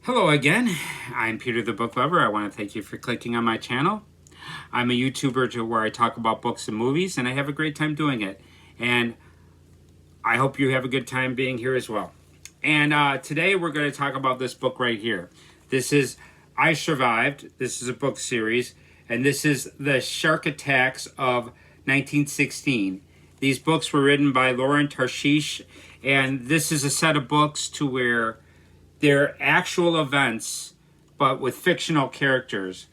Hello again. I'm Peter the Book Lover. I want to thank you for clicking on my channel. I'm a YouTuber where I talk about books and movies, and I have a great time doing it. And I hope you have a good time being here as well. And today we're going to talk about this book right here. This is I Survived. This is a book series, and this is The Shark Attacks of 1916. These books were written by Lauren Tarshish, and this is a set of books to where they're actual events, but with fictional characters.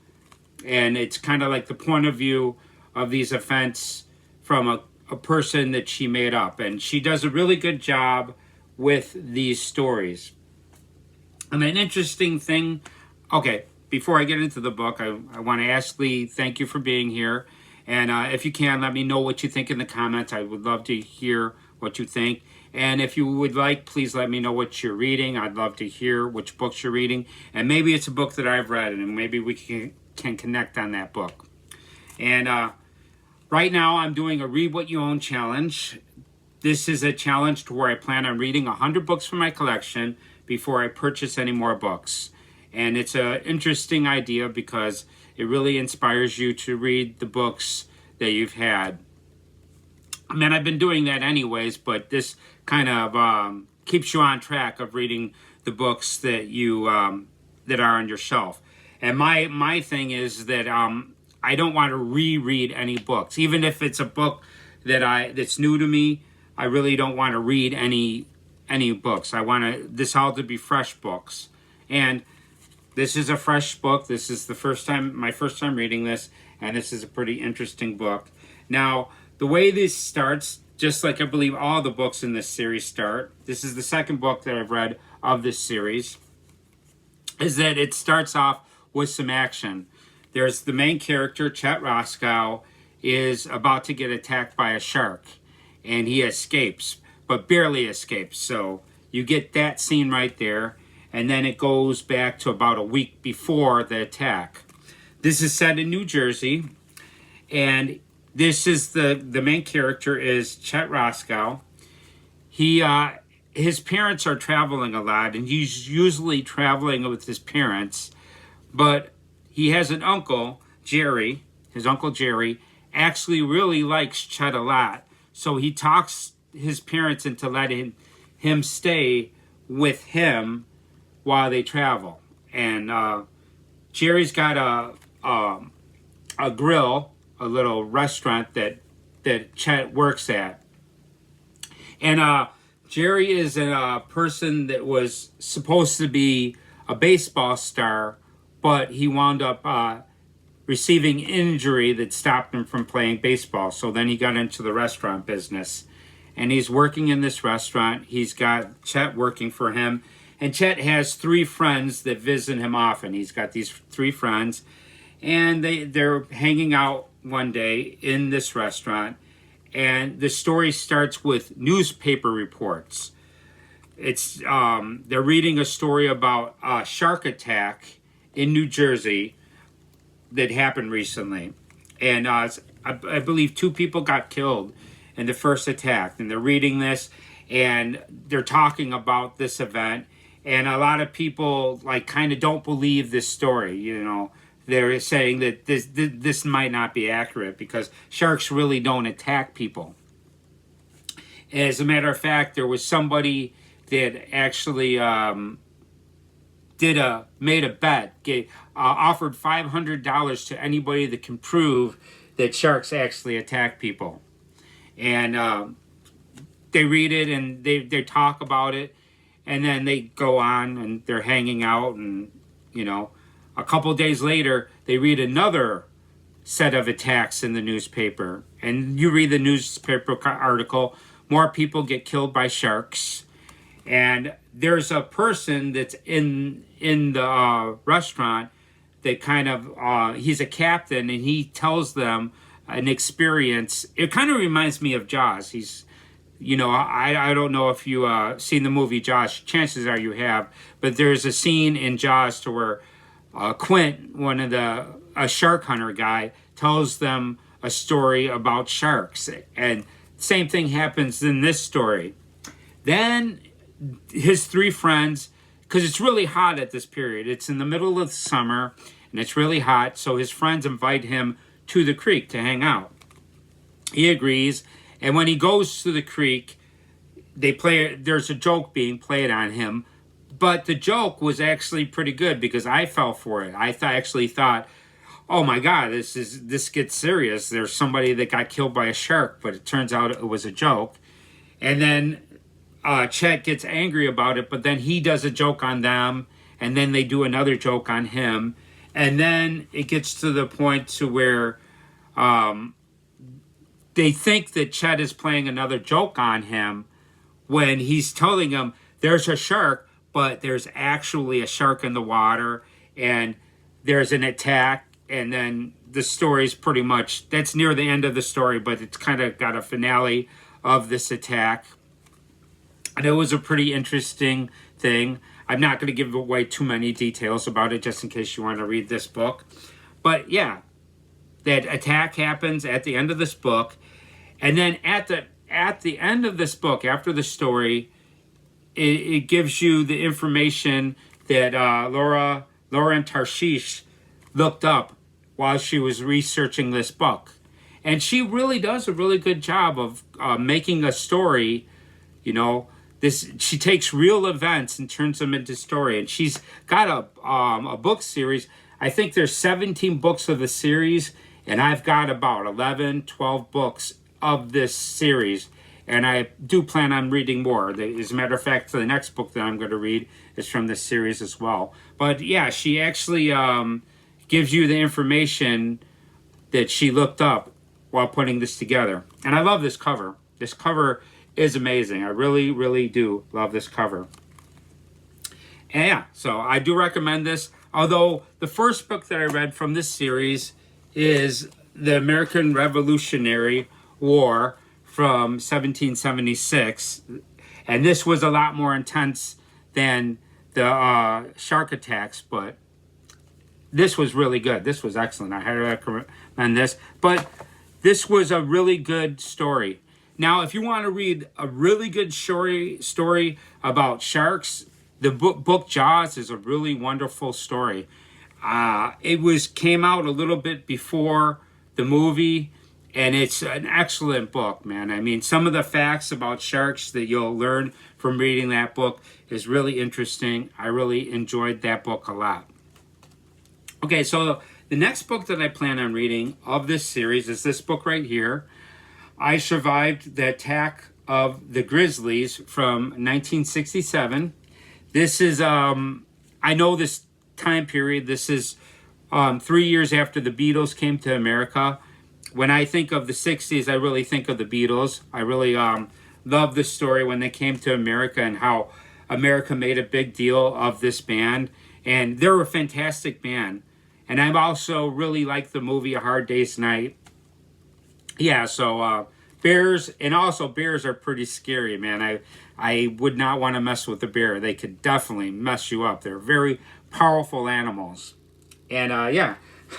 And it's kind of like the point of view of these events from a person that she made up. And she does a really good job with these stories. And an interesting thing, okay, before I get into the book, I want to ask Lee, thank you for being here. And if you can, let me know what you think in the comments. I would love to hear what you think. And if you would like, please let me know what you're reading. I'd love to hear which books you're reading. And maybe it's a book that I've read, and maybe we can connect on that book. And right now, I'm doing a Read What You Own challenge. This is a challenge to where I plan on reading 100 books from my collection before I purchase any more books. And it's an interesting idea because it really inspires you to read the books that you've had. I mean, I've been doing that anyways, but this kind of keeps you on track of reading the books that you that are on your shelf. And my thing is that I don't want to reread any books, even if it's a book that's new to me. I really don't want to read any books. I want this all to be fresh books, and this is a fresh book. This is my first time reading this, and this is a pretty interesting book. Now, the way this starts, just like I believe all the books in this series start, this is the second book that I've read of this series, is that it starts off with some action. There's the main character, Chet Roscoe, is about to get attacked by a shark, and he escapes, but barely escapes. So you get that scene right there, and then it goes back to about a week before the attack. This is set in New Jersey, and this is the main character is Chet Roscoe. His parents are traveling a lot, and he's usually traveling with his parents, but he has an uncle, Jerry. His uncle Jerry actually really likes Chet a lot, so he talks his parents into letting him stay with him while they travel. And Jerry's got a grill, a little restaurant that Chet works at. And Jerry is a person that was supposed to be a baseball star, but he wound up receiving injury that stopped him from playing baseball. So then he got into the restaurant business. And he's working in this restaurant. He's got Chet working for him. And Chet has 3 friends that visit him often. He's got these 3 friends. And they're hanging out one day in this restaurant, and the story starts with newspaper reports. It's they're reading a story about a shark attack in New Jersey that happened recently, and I believe 2 people got killed in the first attack. And they're reading this, and they're talking about this event, and a lot of people kind of don't believe this story, They're saying that this might not be accurate because sharks really don't attack people. As a matter of fact, there was somebody that actually made a bet, offered $500 to anybody that can prove that sharks actually attack people. And they read it and they talk about it, and then they go on and they're hanging out, and a couple days later, they read another set of attacks in the newspaper. And you read the newspaper article, more people get killed by sharks. And there's a person that's in the restaurant that kind of, he's a captain, and he tells them an experience. It kind of reminds me of Jaws. He's, I don't know if you seen the movie Jaws. Chances are you have. But there's a scene in Jaws to where Quint, a shark hunter guy, tells them a story about sharks. And same thing happens in this story. Then his 3 friends because it's really hot at this period. It's in the middle of summer, and it's really hot, so his friends invite him to the creek to hang out. He agrees, and when he goes to the creek, there's a joke being played on him, but the joke was actually pretty good because I fell for it. I actually thought, oh my God, this gets serious. There's somebody that got killed by a shark, but it turns out it was a joke. And then Chet gets angry about it, but then he does a joke on them, and then they do another joke on him. And then it gets to the point to where they think that Chet is playing another joke on him when he's telling them there's a shark, but there's actually a shark in the water, and there's an attack, and then the story's pretty much, that's near the end of the story, but it's kind of got a finale of this attack. And it was a pretty interesting thing. I'm not going to give away too many details about it just in case you want to read this book. But yeah, that attack happens at the end of this book. And then at the end of this book, after the story, it gives you the information that Lauren Tarshish looked up while she was researching this book. And she really does a really good job of making a story, you know. She takes real events and turns them into story. And she's got a book series. I think there's 17 books of the series, and I've got about 11, 12 books of this series. And I do plan on reading more. As a matter of fact, the next book that I'm going to read is from this series as well. But yeah, she actually gives you the information that she looked up while putting this together. And I love this cover. This cover is amazing. I really, really do love this cover. And yeah, so I do recommend this. Although the first book that I read from this series is The American Revolutionary War from 1776. And this was a lot more intense than the shark attacks, but this was really good. This was excellent. I highly recommend this. But this was a really good story. Now, if you want to read a really good story about sharks, the book Jaws is a really wonderful story. It came out a little bit before the movie, and it's an excellent book, man. I mean, some of the facts about sharks that you'll learn from reading that book is really interesting. I really enjoyed that book a lot. Okay, so the next book that I plan on reading of this series is this book right here. I Survived the Attack of the Grizzlies from 1967. This is, I know this time period. This is 3 years after the Beatles came to America. When I think of the 60s, I really think of the Beatles. I really love this story when they came to America and how America made a big deal of this band. And they're a fantastic band. And I also really like the movie A Hard Day's Night. Yeah, so bears, and also bears are pretty scary, man. I would not want to mess with a bear. They could definitely mess you up. They're very powerful animals. And yeah,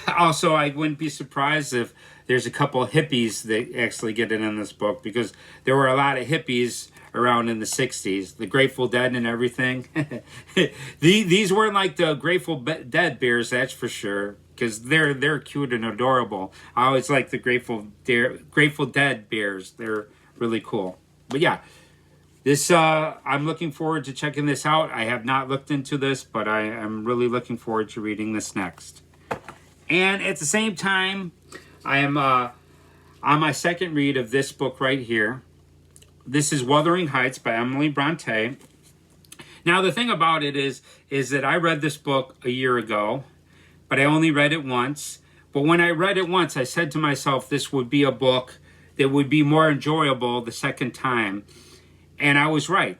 also I wouldn't be surprised if there's a couple of hippies that actually get it in this book, because there were a lot of hippies around in the 60s, the Grateful Dead and everything. These weren't like the Grateful Dead bears, that's for sure, because they're cute and adorable. I always like the Grateful Dead bears. They're really cool. But yeah, this I'm looking forward to checking this out. I have not looked into this, but I am really looking forward to reading this next. And at the same time, I am on my second read of this book right here. This is Wuthering Heights by Emily Bronte. Now, the thing about it is that I read this book a year ago, but I only read it once. But when I read it once, I said to myself, this would be a book that would be more enjoyable the second time. And I was right.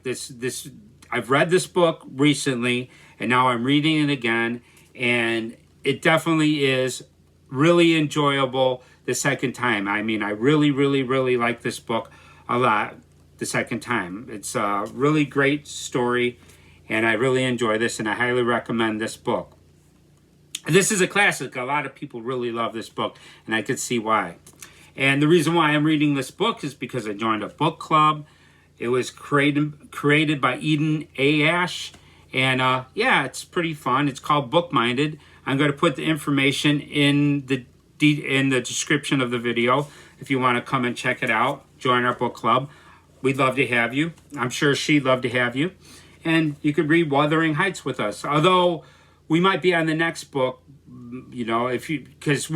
I've read this book recently, and now I'm reading it again, and it definitely is really enjoyable the second time. I mean, I really, really, really like this book a lot the second time. It's a really great story, and I really enjoy this, and I highly recommend this book. This is a classic. A lot of people really love this book, and I could see why. And the reason why I'm reading this book is because I joined a book club. It was created by Eden A. Ash, And yeah, it's pretty fun. It's called Book-Minded. I'm going to put the information in the description of the video if you want to come and check it out. Join our book club. We'd love to have you. I'm sure she'd love to have you. And you could read Wuthering Heights with us. Although we might be on the next book, you know, because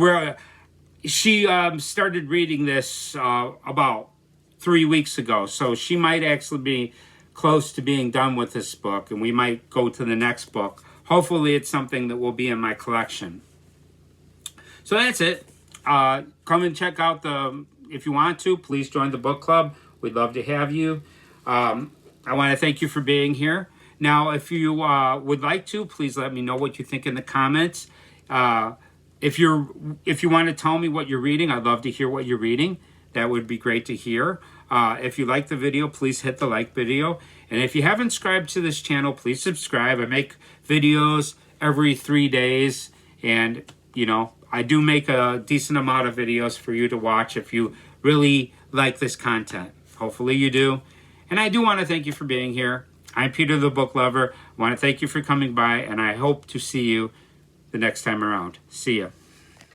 she started reading this about 3 weeks ago. So she might actually be close to being done with this book, and we might go to the next book. Hopefully it's something that will be in my collection. So that's it. Come and check out if you want to, please join the book club. We'd love to have you. I want to thank you for being here. Now, if you would like to, please let me know what you think in the comments. If you want to tell me what you're reading, I'd love to hear what you're reading. That would be great to hear. If you like the video, please hit the like video. And if you haven't subscribed to this channel, please subscribe. I make videos every 3 days. And, you know, I do make a decent amount of videos for you to watch if you really like this content. Hopefully you do. And I do want to thank you for being here. I'm Peter the Book Lover. I want to thank you for coming by, and I hope to see you the next time around. See ya.